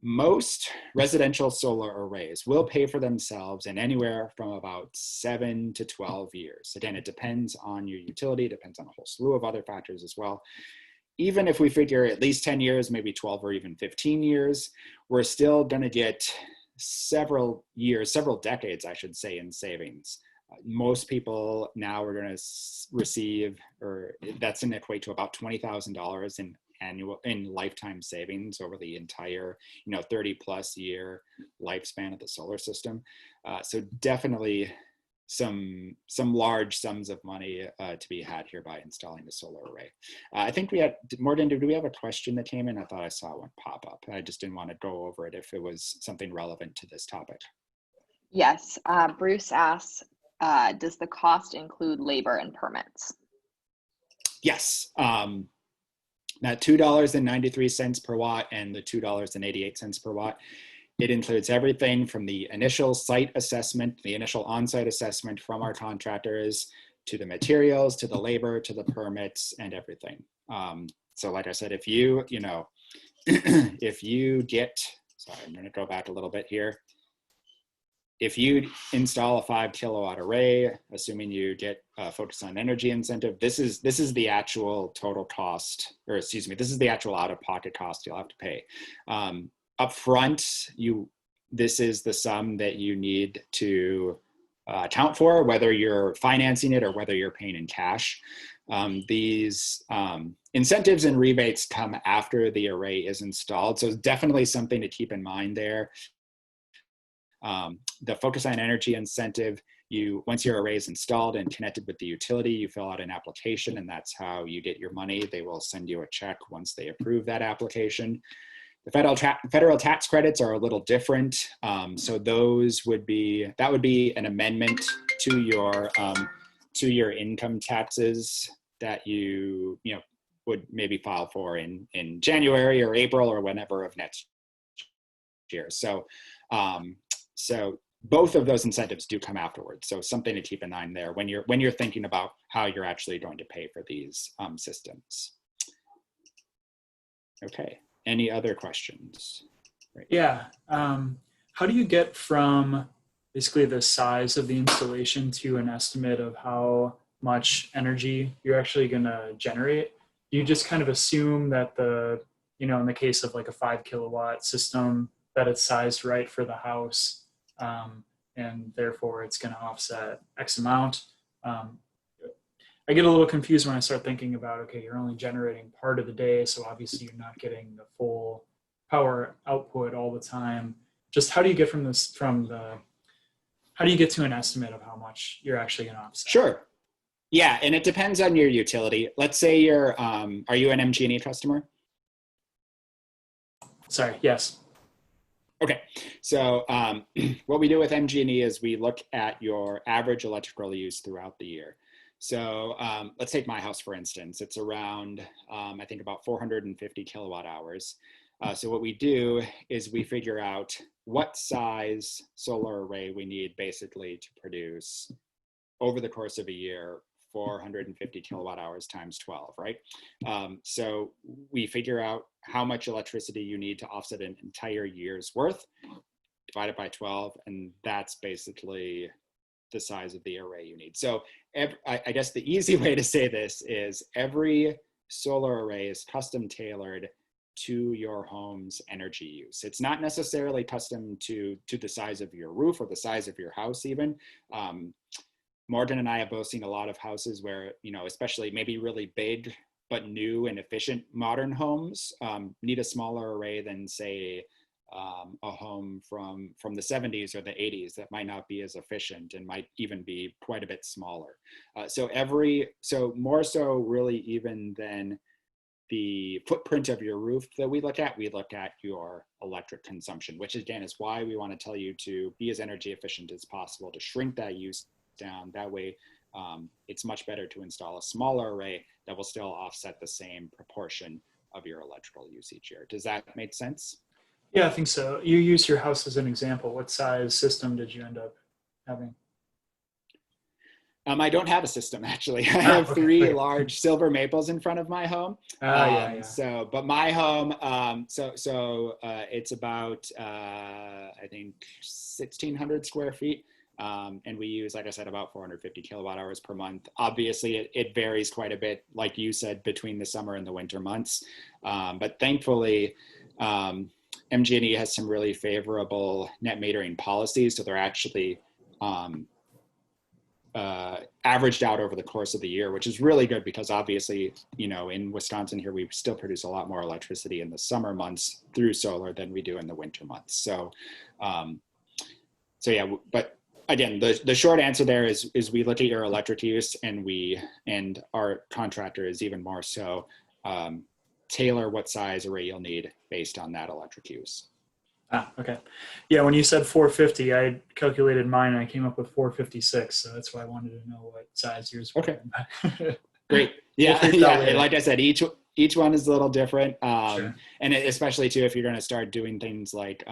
most residential solar arrays will pay for themselves in anywhere from about 7 to 12 years. Again, it depends on your utility, depends on a whole slew of other factors as well. Even if we figure at least 10 years, maybe 12 or even 15 years, we're still going to get several decades, I should say, in savings. Most people now are going to receive, or that's going to equate to about $20,000 in lifetime savings over the entire 30 plus year lifespan of the solar system. So definitely some large sums of money to be had here by installing the solar array. I think we had, Morgan, do we have a question that came in? I thought I saw one pop up. I just didn't want to go over it if it was something relevant to this topic. Yes, Bruce asks, does the cost include labor and permits? Yes. That $2.93 per watt and the $2.88 per watt, it includes everything from the initial site assessment, the initial on-site assessment from our contractors, to the materials, to the labor, to the permits, and everything. So like I said, if you get, sorry, I'm gonna go back a little bit here. If you install a 5 kilowatt array, assuming you get a focus on energy incentive, this is the actual total cost, or excuse me, this is the actual out-of-pocket cost you'll have to pay. Up front, this is the sum that you need to account for, whether you're financing it or whether you're paying in cash. These incentives and rebates come after the array is installed, so it's definitely something to keep in mind there. The focus on energy incentive, once your array is installed and connected with the utility, you fill out an application, and that's how you get your money. They will send you a check once they approve that application. The federal tax credits are a little different. So that would be an amendment to your income taxes that you would maybe file for in January or April or whenever of next year. So both of those incentives do come afterwards. So something to keep in mind there when you're thinking about how you're actually going to pay for these systems. Okay. Any other questions? Right. Yeah. How do you get from basically the size of the installation to an estimate of how much energy you're actually going to generate? You just kind of assume that in the case of like a 5 kilowatt system, that it's sized right for the house. and therefore it's going to offset X amount. I get a little confused when I start thinking about, okay, you're only generating part of the day, so obviously you're not getting the full power output all the time. Just how do you get how do you get to an estimate of how much you're actually going to offset? Sure. Yeah, and it depends on your utility. Let's say you're, are you an MG&E customer? Sorry, yes. Okay, so what we do with MG&E is we look at your average electrical use throughout the year. So let's take my house, for instance. It's around, I think about 450 kilowatt hours. So what we do is we figure out what size solar array we need basically to produce over the course of a year, 450 kilowatt hours times 12, right? So we figure out how much electricity you need to offset an entire year's worth, divide it by 12, and that's basically the size of the array you need. So I guess the easy way to say this is every solar array is custom tailored to your home's energy use. It's not necessarily custom to the size of your roof or the size of your house even. Morgan and I have both seen a lot of houses where, especially maybe really big but new and efficient modern homes need a smaller array than, say, a home from the 70s or the 80s that might not be as efficient and might even be quite a bit smaller. So more so really even than the footprint of your roof that we look at your electric consumption, which again is why we want to tell you to be as energy efficient as possible, to shrink that use down. That way it's much better to install a smaller array that will still offset the same proportion of your electrical use each year. Does that make sense? Yeah, I think so. You use your house as an example. What size system did you end up having? I don't have a system, actually. I have three large silver maples in front of my home. Yeah. So, but my home, it's about, I think 1,600 square feet. And we use, like I said, about 450 kilowatt hours per month. Obviously, it varies quite a bit, like you said, between the summer and the winter months. But thankfully, MG&E has some really favorable net metering policies. So they're actually averaged out over the course of the year, which is really good because obviously, in Wisconsin here, we still produce a lot more electricity in the summer months through solar than we do in the winter months. So yeah, but again, the short answer there is we look at your electric use and our contractor is even more so tailor what size array you'll need based on that electric use. Okay. Yeah, when you said 450, I calculated mine and I came up with 456. So that's why I wanted to know what size yours were. Okay. Great. Yeah. And like I said, each one is a little different. Sure. And especially too, if you're going to start doing things like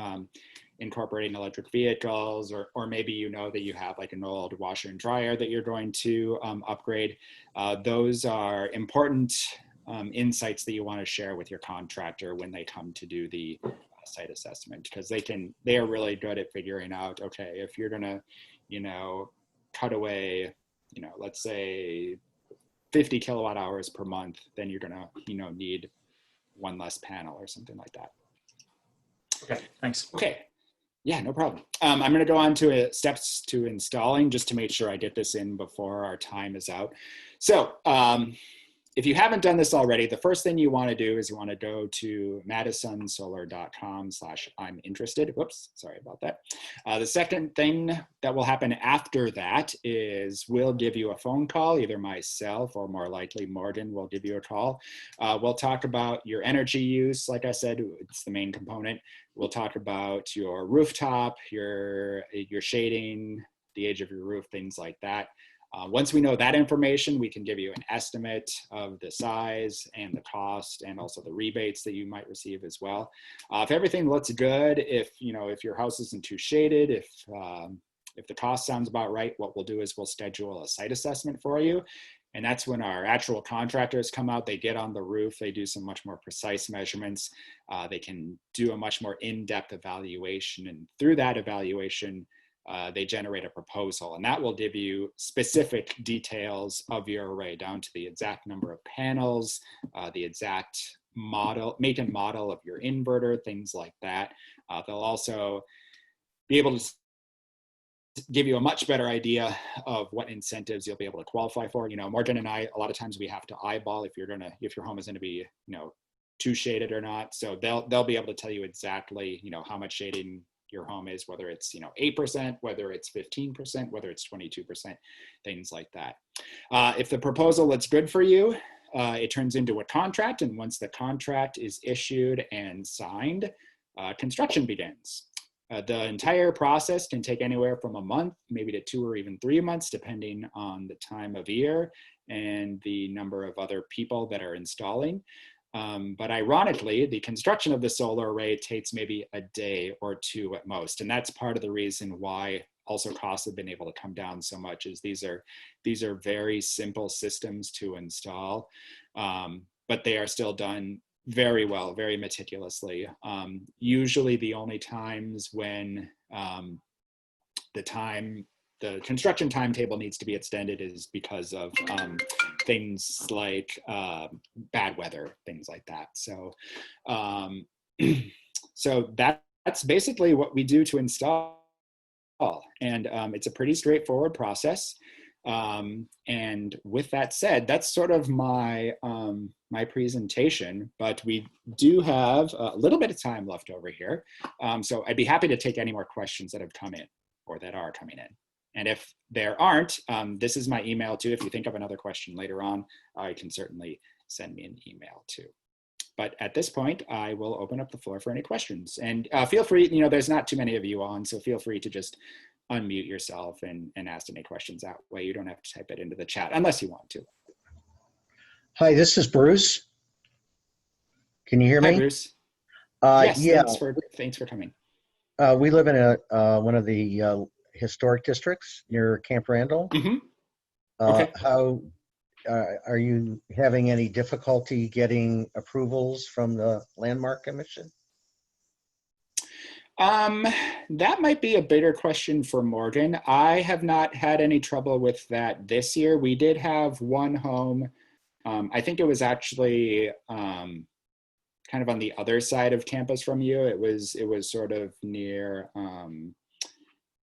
incorporating electric vehicles, or maybe that you have like an old washer and dryer that you're going to upgrade. Those are important insights that you want to share with your contractor when they come to do the site assessment, because they are really good at figuring out, okay, if you're gonna cut away let's say 50 kilowatt hours per month, then you're gonna need one less panel or something like that. Okay, thanks. Okay, yeah, no problem. I'm going to go on to steps to installing, just to make sure I get this in before our time is out. So if you haven't done this already, the first thing you want to do is you want to go to MadiSUNsolar.com/I'm interested. Whoops, sorry about that. The second thing that will happen after that is we'll give you a phone call. Either myself or more likely Morgan will give you a call. We'll talk about your energy use. Like I said, it's the main component. We'll talk about your rooftop, your shading, the age of your roof, things like that. Once we know that information, we can give you an estimate of the size and the cost, and also the rebates that you might receive as well. If everything looks good, if your house isn't too shaded, if the cost sounds about right, what we'll do is we'll schedule a site assessment for you. And that's when our actual contractors come out, they get on the roof, they do some much more precise measurements. They can do a much more in-depth evaluation. And through that evaluation, they generate a proposal, and that will give you specific details of your array, down to the exact number of panels, the exact make and model of your inverter, things like that. They'll also be able to give you a much better idea of what incentives you'll be able to qualify for. You know, Morgan and I, a lot of times we have to eyeball if your home is going to be, you know, too shaded or not. So they'll be able to tell you exactly, you know, how much shading your home is, whether it's, you know, 8%, whether it's 15%, whether it's 22%, things like that. If the proposal looks good for you, it turns into a contract. And once the contract is issued and signed, construction begins. The entire process can take anywhere from a month, maybe to 2 or even 3 months, depending on the time of year and the number of other people that are installing. But ironically, the construction of the solar array takes maybe a day or 2 at most. And that's part of the reason why also costs have been able to come down so much, is these are very simple systems to install, but they are still done very well, very meticulously. Usually the only times when the construction timetable needs to be extended is because of things like bad weather, things like that. So, so that's basically what we do to install. And it's a pretty straightforward process. And with that said, that's sort of my my presentation, but we do have a little bit of time left over here. So I'd be happy to take any more questions that have come in or that are coming in. And if there aren't, this is my email too. If you think of another question later on, you can certainly send me an email too. But at this point, I will open up the floor for any questions. And feel free, you know, there's not too many of you on, so feel free to just unmute yourself and ask any questions that way. You don't have to type it into the chat unless you want to. Hi, this is Bruce. Can you hear me? Hi, Bruce. Yes, yeah, thanks for coming. we live in one of the historic districts near Camp Randall. Mm-hmm. Okay. How are you having any difficulty getting approvals from the Landmark Commission? That might be a bigger question for Morgan. I have not had any trouble with that this year. We did have one home. I think it was actually kind of on the other side of campus from you. It was sort of near.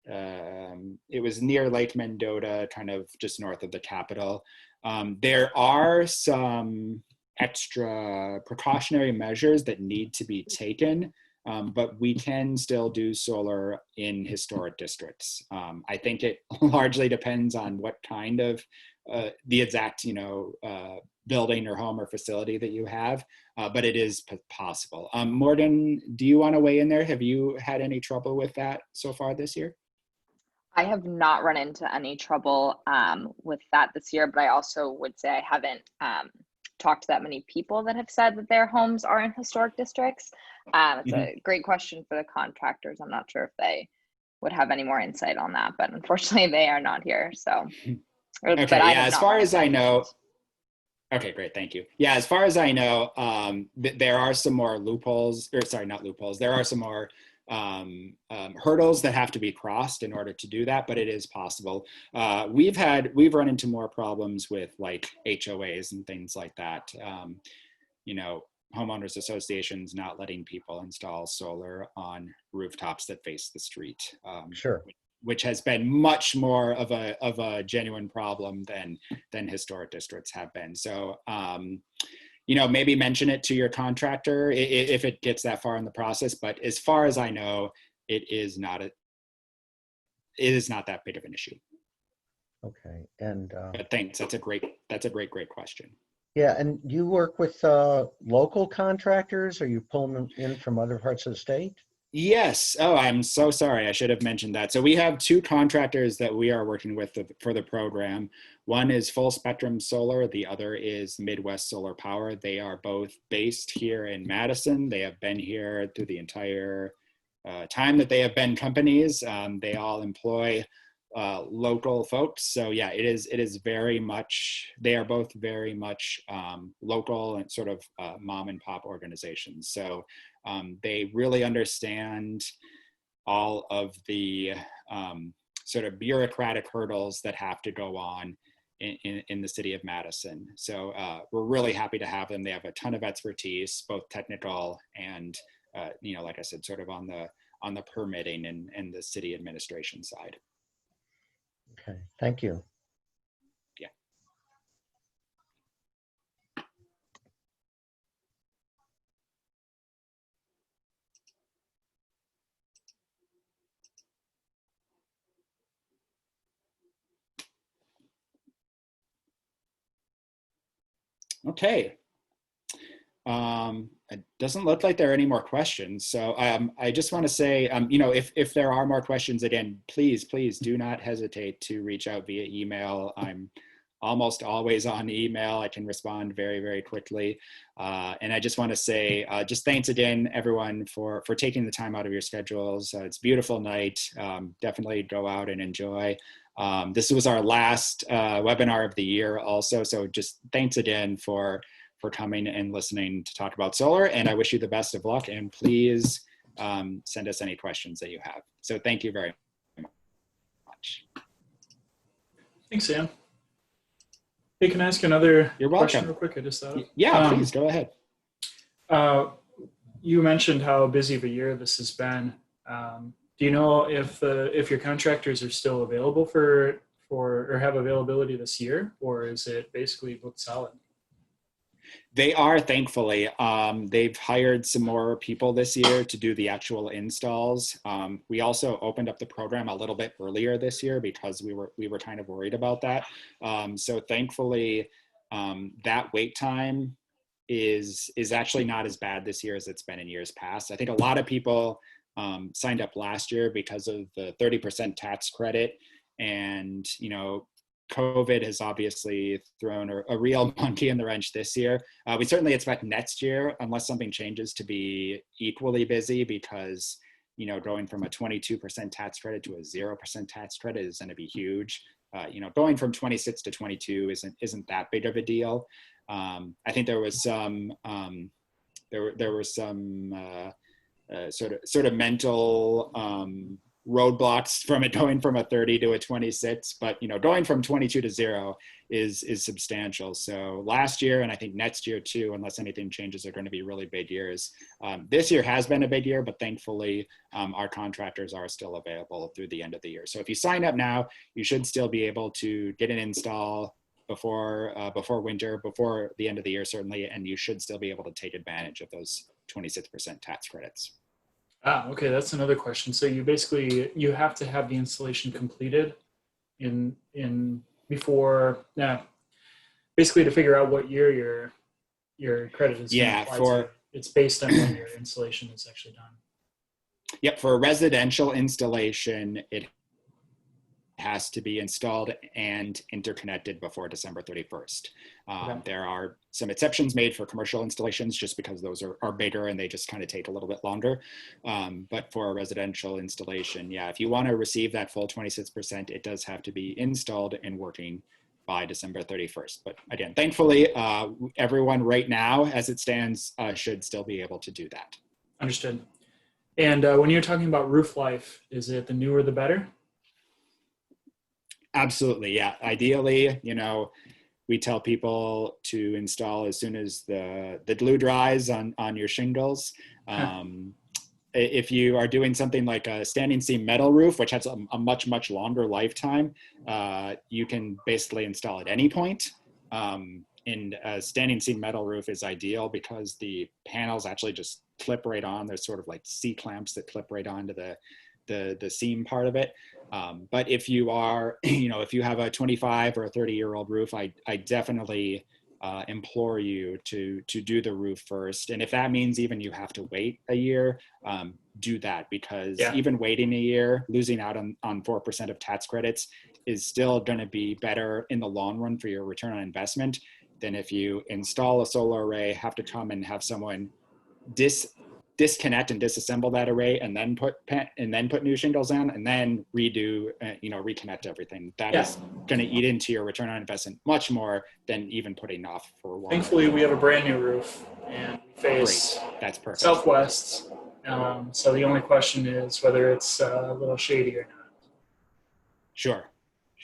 It was near Lake Mendota, kind of just north of the Capitol. There are some extra precautionary measures that need to be taken, but we can still do solar in historic districts. I think it largely depends on what kind of the exact, building or home or facility that you have, but it is possible. Morgan, do you want to weigh in there? Have you had any trouble with that so far this year? I have not run into any trouble with that this year, but I also would say I haven't talked to that many people that have said that their homes are in historic districts. It's a great question for the contractors. I'm not sure if they would have any more insight on that, but unfortunately they are not here. So, okay, yeah, as far as I know, okay, great, thank you. Yeah, as far as I know, there are some more loopholes, or sorry, not loopholes. There are some more hurdles that have to be crossed in order to do that, but it is possible. We've run into more problems with like HOAs and things like that. Homeowners associations not letting people install solar on rooftops that face the street. Sure. Which has been much more of a genuine problem than historic districts have been. So, maybe mention it to your contractor if it gets that far in the process. But as far as I know, it is not that big of an issue. Okay, and but thanks. That's a great question. Yeah, and you work with local contractors, or you pull them in from other parts of the state? Yes. Oh, I'm so sorry. I should have mentioned that. So we have 2 contractors that we are working with for the program. One is Full Spectrum Solar. The other is Midwest Solar Power. They are both based here in Madison. They have been here through the entire time that they have been companies. They all employ local folks. So yeah, it is very much, they are both very much local and sort of mom and pop organizations. So they really understand all of the sort of bureaucratic hurdles that have to go on in the city of Madison. So we're really happy to have them. They have a ton of expertise, both technical and, like I said, sort of on the permitting and the city administration side. Okay, thank you. Yeah. Okay. It doesn't look like there are any more questions. So I just want to say, if there are more questions, again, please do not hesitate to reach out via email. I'm almost always on email. I can respond very, very quickly. And I just want to say, just thanks again, everyone, for taking the time out of your schedules. It's a beautiful night. Definitely go out and enjoy. This was our last webinar of the year also. So just thanks again for coming and listening to talk about solar. And I wish you the best of luck. And please send us any questions that you have. So thank you very much. Thanks, Sam. Hey, can I ask another You're question welcome. real quick? I just thought of. Yeah, please go ahead. You mentioned how busy of a year this has been. Do you know if your contractors are still available for or have availability this year, or is it basically booked solid? They are, thankfully. They've hired some more people this year to do the actual installs. We also opened up the program a little bit earlier this year because we were kind of worried about that. So thankfully, that wait time is actually not as bad this year as it's been in years past. I think a lot of people signed up last year because of the 30% tax credit, and COVID has obviously thrown a real monkey in the wrench this year. We certainly expect next year, unless something changes, to be equally busy because, going from a 22% tax credit to a 0% tax credit is going to be huge. Going from 26 to 22 isn't that big of a deal. I think there was some sort of mental roadblocks from it going from a 30 to a 26, but going from 22 to 0 is substantial. So last year, and I think next year too, unless anything changes, are going to be really big years. This year has been a big year, but thankfully our contractors are still available through the end of the year. So if you sign up now, you should still be able to get an install before winter, before the end of the year certainly, and you should still be able to take advantage of those 26% tax credits. Okay, that's another question. So you have to have the installation completed basically to figure out what year your credit is. Yeah, it's based on when your installation is actually done. Yep, for a residential installation, it has to be installed and interconnected before December 31st. Okay. There are some exceptions made for commercial installations just because those are bigger and they just kind of take a little bit longer. But for a residential installation, yeah, if you want to receive that full 26%, it does have to be installed and working by December 31st. But again, thankfully, everyone right now, as it stands, should still be able to do that. Understood. And when you're talking about roof life, is it the newer the better? Absolutely, yeah. Ideally, we tell people to install as soon as the glue dries on your shingles. If you are doing something like a standing seam metal roof, which has a much, much longer lifetime, you can basically install at any point. And a standing seam metal roof is ideal because the panels actually just clip right on. There's sort of like C-clamps that clip right onto the seam part of it. But if you are, if you have a 25 or a 30-year-old roof, I definitely implore you to do the roof first. And if that means even you have to wait a year, do that, because even waiting a year, losing out on 4% of tax credits is still going to be better in the long run for your return on investment than if you install a solar array, have to come and have someone disconnect and disassemble that array and then put new shingles on and then reconnect everything. That is going to eat into your return on investment much more than even putting off for one. Thankfully, we have a brand new roof and we face That's perfect. southwest. So the only question is whether it's a little shady or not. Sure.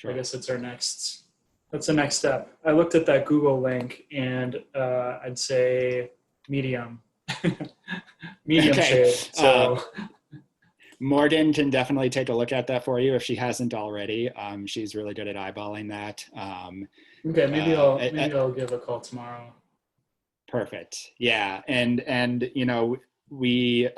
I guess that's the next step. I looked at that Google link and I'd say medium. Medium shade. So Morgan can definitely take a look at that for you if she hasn't already. She's really good at eyeballing that. Okay, maybe I'll give a call tomorrow. Perfect. Yeah, and you know, we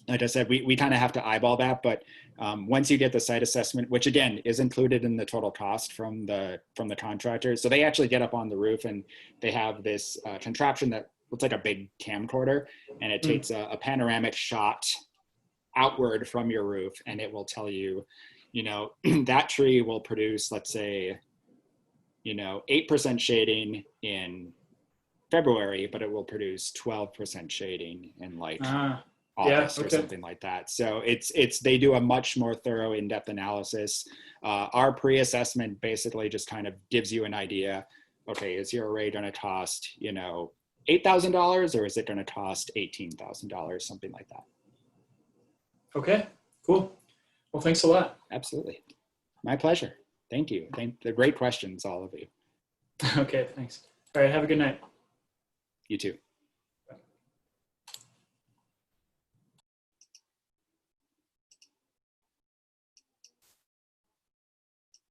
like I said, we kind of have to eyeball that, but once you get the site assessment, which again is included in the total cost from the contractor, so they actually get up on the roof and they have this contraption that looks like a big camcorder, and it takes a panoramic shot outward from your roof, and it will tell you, you know, that tree will produce, let's say, you know, 8% shading in February, but it will produce 12% shading in like August or something like that. So it's they do a much more thorough, in-depth analysis. Our pre-assessment basically just kind of gives you an idea. Okay, is your array going to cost, you know, $8,000 or is it going to cost $18,000, something like that? Okay, cool. Well, thanks a lot. Absolutely, my pleasure. Thank you. They're great questions, all of you. Okay, thanks. All right, have a good night. You too.